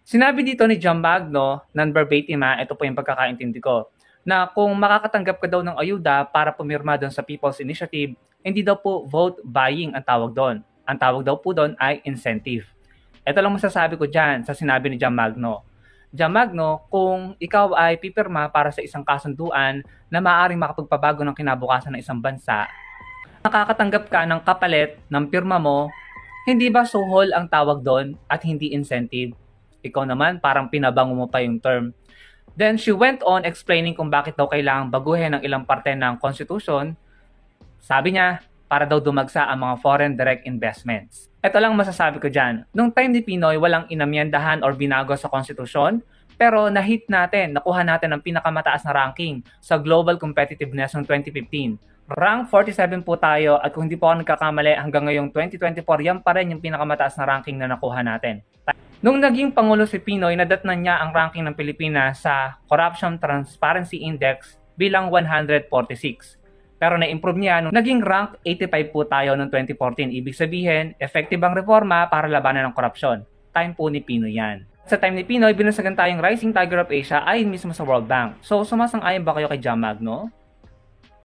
Sinabi dito ni John Magno, non-verbatim ito po yung pagkakaintindi ko, na kung makakatanggap ka daw ng ayuda para pumirma doon sa People's Initiative, hindi daw po vote buying ang tawag doon. Ang tawag daw po doon ay incentive. Ito lang masasabi ko dyan sa sinabi ni John Magno. John Magno, kung ikaw ay pipirma para sa isang kasunduan na maaaring makapagpabago ng kinabukasan ng isang bansa, nakakatanggap ka ng kapalit ng pirma mo, hindi ba suhol ang tawag doon at hindi incentive? Ikaw naman, parang pinabango mo pa yung term. Then she went on explaining kung bakit daw kailangang baguhin ang ilang parte ng Constitution. Sabi niya, para daw dumagsa ang mga foreign direct investments. Ito lang masasabi ko dyan. Nung time ni Pinoy, walang inamyendahan or binago sa Constitution, pero na-hit natin, nakuha natin ang pinakamataas na ranking sa Global Competitiveness noong 2015. Rank 47 po tayo at kung hindi po ako nagkakamali hanggang ngayong 2024, yan pa rin yung pinakamataas na ranking na nakuha natin. Nung naging Pangulo si Pinoy, nadatnan niya ang ranking ng Pilipinas sa Corruption Transparency Index bilang 146. Pero na-improve niya nung naging rank 85 po tayo noong 2014. Ibig sabihin, effective ang reforma para labanan ng korupsyon. Time po ni Pinoy yan. Sa time ni Pinoy, binasagan tayong Rising Tiger of Asia ayon mismo sa World Bank. So, sumasang-ayon ba kayo kay John Magno?